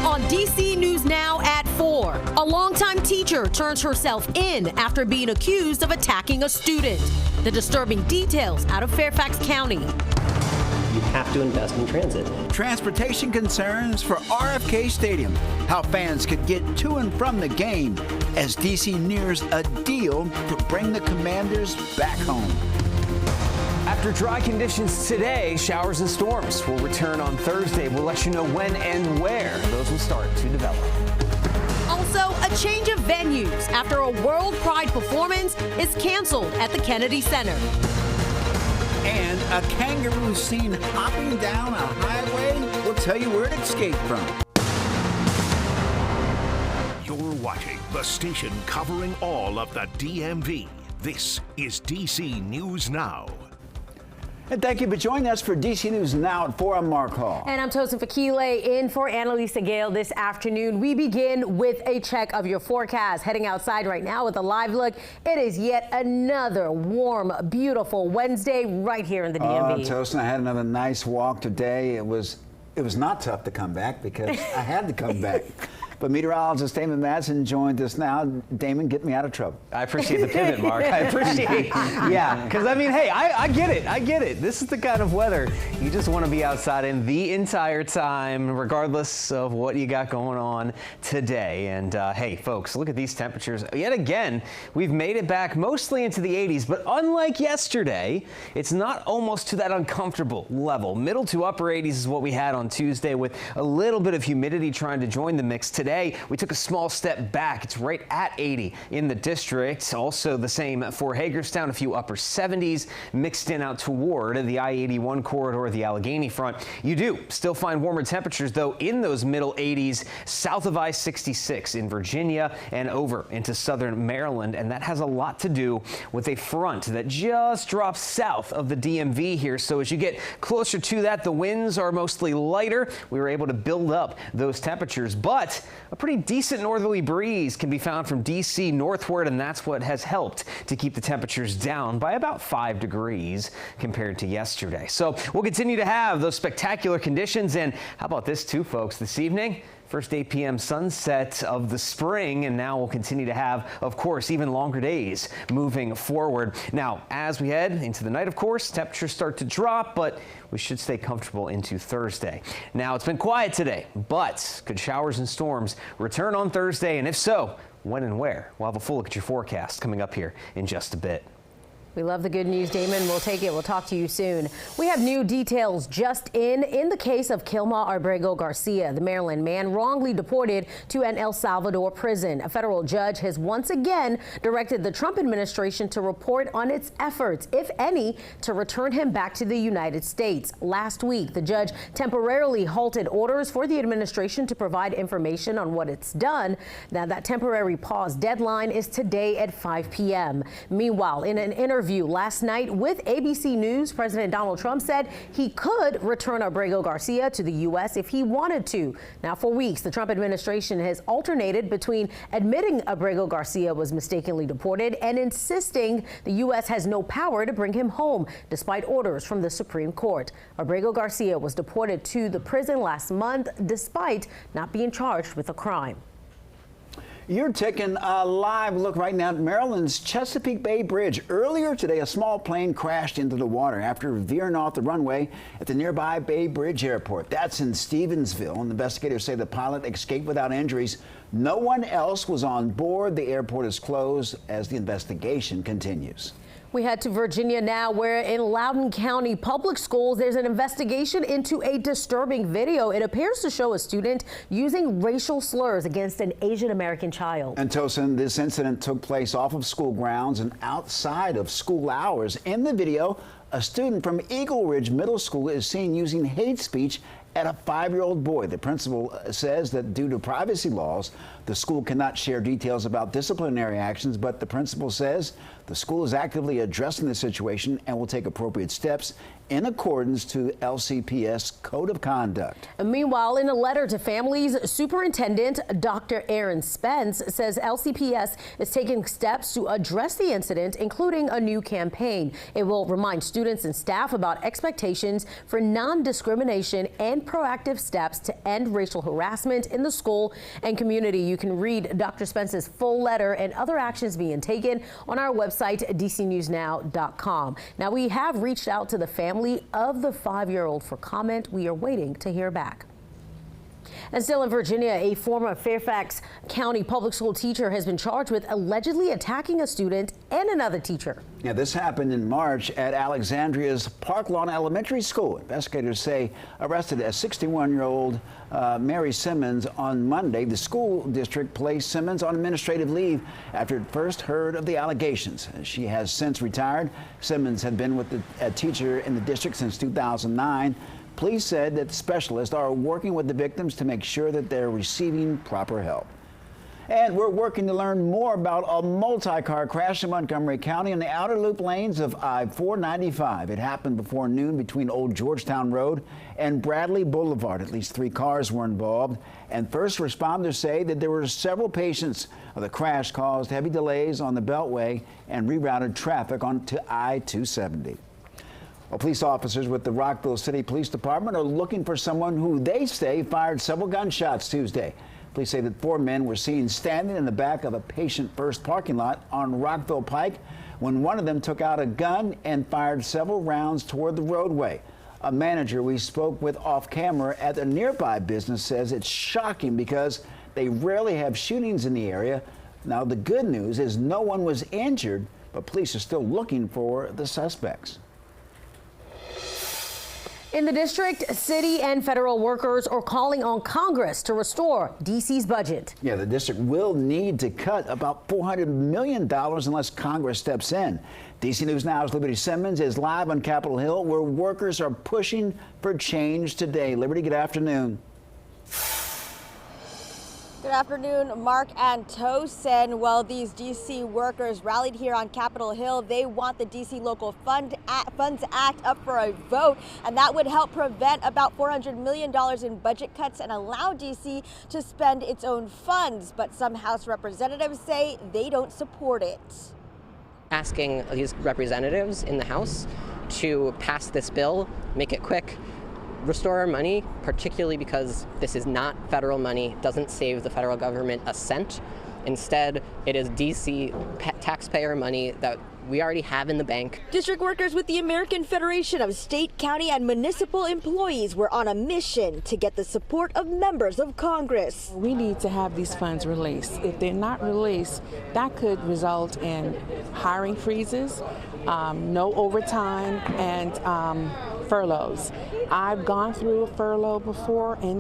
On DC News Now at 4, a longtime teacher turns herself in after being accused of attacking a student. The disturbing details out of Fairfax County. You have to invest in transit. Transportation concerns for RFK Stadium. How fans could get to and from the game as DC nears a deal to bring the Commanders back home. After dry conditions today, showers and storms will return on Thursday. We'll let you know when and where those will start to develop. Also, a change of venues after a World Pride performance is canceled at the Kennedy Center. And a kangaroo seen hopping down a highway. We'll tell you where it escaped from. You're watching the station covering all of the DMV. This is DC News Now. And thank you for joining us for DC News Now at 4. I'm Mark Hall. And I'm Tosin Fakile in for Annalisa Gale this afternoon. We begin with a check of your forecast. Heading outside right now with a live look. It is yet another warm, beautiful Wednesday right here in the DMV. Tosin, I had another nice walk today. It was not tough to come back because I had to come back. But meteorologist Damon Madsen joined us now. Damon, get me out of trouble. I appreciate the pivot, Mark. I appreciate yeah, because I mean, hey, I get it. I get it. This is the kind of weather you just want to be outside in the entire time, regardless of what you got going on today. And hey, folks, look at these temperatures. Yet again, we've made it back mostly into the 80s, but unlike yesterday, it's not almost to that uncomfortable level. Middle to upper 80s is what we had on Tuesday with a little bit of humidity trying to join the mix today. We took a small step back. It's right at 80 in the district. Also the same for Hagerstown, a few upper 70s mixed in out toward the I-81 corridor, the Allegheny front. You do still find warmer temperatures, though, in those middle 80s south of I-66 in Virginia and over into southern Maryland. And that has a lot to do with a front that just drops south of the DMV here. So as you get closer to that, the winds are mostly lighter. We were able to build up those temperatures, but a pretty decent northerly breeze can be found from DC northward, and that's what has helped to keep the temperatures down by about 5 degrees compared to yesterday. So we'll continue to have those spectacular conditions. And how about this too, folks? This evening, first 8 p.m. sunset of the spring, and now we'll continue to have, of course, even longer days moving forward. Now, as we head into the night, of course, temperatures start to drop, but we should stay comfortable into Thursday. Now, it's been quiet today, but could showers and storms return on Thursday? And if so, when and where? We'll have a full look at your forecast coming up here in just a bit. We love the good news, Damon. We'll take it. We'll talk to you soon. We have new details just in the case of Kilma Abrego Garcia, the Maryland man wrongly deported to an El Salvador prison. A federal judge has once again directed the Trump administration to report on its efforts, if any, to return him back to the United States. Last week, the judge temporarily halted orders for the administration to provide information on what it's done. Now, that temporary pause deadline is today at 5 p.m. Meanwhile, in an interview last night with ABC News, President Donald Trump said he could return Abrego Garcia to the U.S. if he wanted to. Now, for weeks, the Trump administration has alternated between admitting Abrego Garcia was mistakenly deported and insisting the U.S. has no power to bring him home, despite orders from the Supreme Court. Abrego Garcia was deported to the prison last month, despite not being charged with a crime. You're taking a live look right now at Maryland's Chesapeake Bay Bridge. Earlier today, a small plane crashed into the water after veering off the runway at the nearby Bay Bridge Airport. That's in Stevensville. And investigators say the pilot escaped without injuries. No one else was on board. The airport is closed as the investigation continues. We head to Virginia now, where in Loudoun County Public Schools, there's an investigation into a disturbing video. It appears to show a student using racial slurs against an Asian American child. And Tosin, this incident took place off of school grounds and outside of school hours. In the video, a student from Eagle Ridge Middle School is seen using hate speech at a 5-year-old boy. The principal says that due to privacy laws, the school cannot share details about disciplinary actions, but the principal says the school is actively addressing the situation and will take appropriate steps in accordance to LCPS Code of Conduct. And meanwhile, in a letter to families, Superintendent Dr. Aaron Spence says LCPS is taking steps to address the incident, including a new campaign. It will remind students and staff about expectations for non-discrimination and proactive steps to end racial harassment in the school and community. You can read Dr. Spence's full letter and other actions being taken on our website, dcnewsnow.com. Now, we have reached out to the family of the 5-year-old for comment. We are waiting to hear back. And still in Virginia, a former Fairfax County public school teacher has been charged with allegedly attacking a student and another teacher. Yeah, this happened in March at Alexandria's Park Lawn Elementary School. Investigators say arrested a 61-year-old Mary Simmons on Monday. The school district placed Simmons on administrative leave after it first heard of the allegations. She has since retired. Simmons had been with a teacher in the district since 2009. Police said that specialists are working with the victims to make sure that they're receiving proper help. And we're working to learn more about a multi-car crash in Montgomery County in the outer loop lanes of I-495. It happened before noon between Old Georgetown Road and Bradley Boulevard. At least 3 cars were involved, and first responders say that there were several patients. The crash caused heavy delays on the Beltway and rerouted traffic onto I-270. Well, police officers with the Rockville City Police Department are looking for someone who they say fired several gunshots Tuesday. Police say that 4 men were seen standing in the back of a Patient First parking lot on Rockville Pike when one of them took out a gun and fired several rounds toward the roadway. A manager we spoke with off camera at a nearby business says it's shocking because they rarely have shootings in the area. Now, the good news is no one was injured, but police are still looking for the suspects. In the district, city and federal workers are calling on Congress to restore D.C.'s budget. Yeah, the district will need to cut about $400 million unless Congress steps in. DC News Now's Liberty Simmons is live on Capitol Hill, where workers are pushing for change today. Liberty, good afternoon. Good afternoon, Mark and Tosin. Well, these D.C. workers rallied here on Capitol Hill. They want the D.C. Local Funds Act up for a vote, and that would help prevent about $400 million in budget cuts and allow D.C. to spend its own funds. But some House representatives say they don't support it. Asking these representatives in the House to pass this bill, make it quick, restore our money, particularly because this is not federal money, doesn't save the federal government a cent. Instead, it is D.C. taxpayer money that we already have in the bank. District workers with the American Federation of State, County, and Municipal Employees were on a mission to get the support of members of Congress. We need to have these funds released. If they're not released, that could result in hiring freezes, no overtime, and furloughs. I've gone through a furlough before, and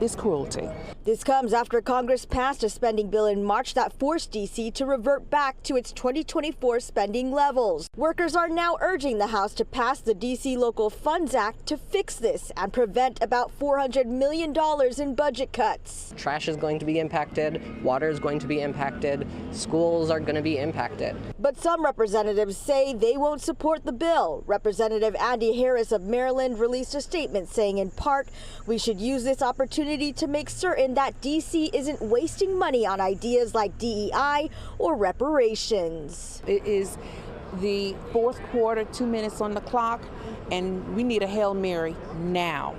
it's cruelty. This comes after Congress passed a spending bill in March that forced D.C. to revert back to its 2024 spending levels. Workers are now urging the House to pass the D.C. Local Funds Act to fix this and prevent about $400 million in budget cuts. Trash is going to be impacted, water is going to be impacted, schools are going to be impacted. But some representatives say they won't support the bill. Representative Andy Harris of Maryland released a statement saying, in part, we should use this opportunity to make certain that D.C. isn't wasting money on ideas like DEI or reparations. It is the fourth quarter, 2 minutes on the clock, and we need a Hail Mary now.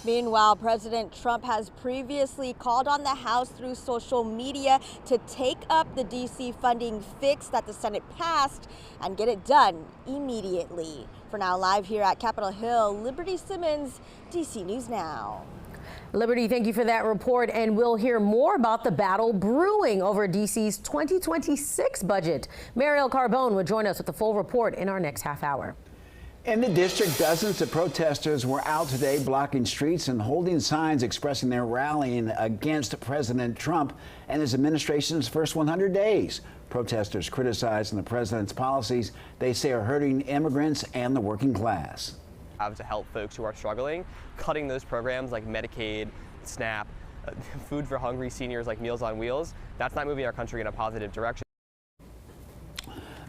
Meanwhile, President Trump has previously called on the House through social media to take up the D.C. funding fix that the Senate passed and get it done immediately. For now, live here at Capitol Hill, Liberty Simmons, D.C. News Now. Liberty, thank you for that report, and we'll hear more about the battle brewing over D.C.'s 2026 budget. Mariel Carbone will join us with the full report in our next half hour. In the district, dozens of protesters were out today blocking streets and holding signs expressing their rallying against President Trump and his administration's first 100 days. Protesters criticizing the president's policies they say are hurting immigrants and the working class. To help folks who are struggling, cutting those programs like Medicaid, SNAP, food for hungry seniors like Meals on Wheels, that's not moving our country in a positive direction.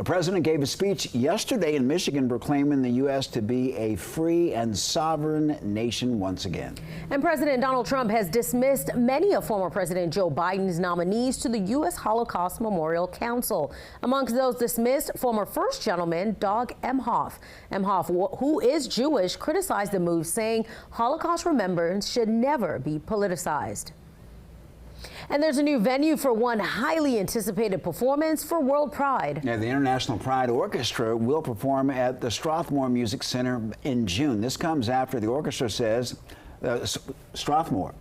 The president gave a speech yesterday in Michigan proclaiming the U.S. to be a free and sovereign nation once again. And President Donald Trump has dismissed many of former President Joe Biden's nominees to the U.S. Holocaust Memorial Council. Amongst those dismissed, former First Gentleman Doug Emhoff. Emhoff, who is Jewish, criticized the move, saying Holocaust remembrance should never be politicized. And there's a new venue for one highly anticipated performance for World Pride. Yeah, the International Pride Orchestra will perform at the Strathmore Music Center in June. This comes after the orchestra says, Strathmore.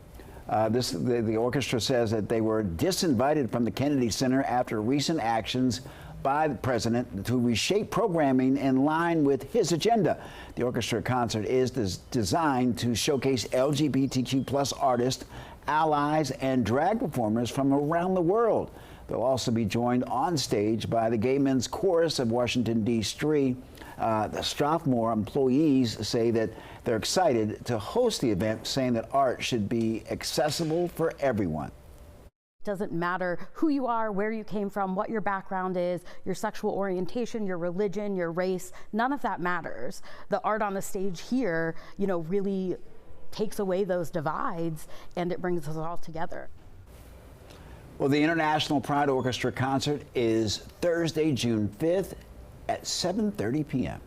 The orchestra says that they were disinvited from the Kennedy Center after recent actions by the president to reshape programming in line with his agenda. The orchestra concert is designed to showcase LGBTQ+ artists, allies, and drag performers from around the world. They'll also be joined on stage by the Gay Men's Chorus of Washington, D.C. The Strathmore employees say that they're excited to host the event, saying that art should be accessible for everyone. It doesn't matter who you are, where you came from, what your background is, your sexual orientation, your religion, your race, none of that matters. The art on the stage here, really takes away those divides, and it brings us all together. Well, the International Pride Orchestra concert is Thursday, June 5th at 7:30 p.m.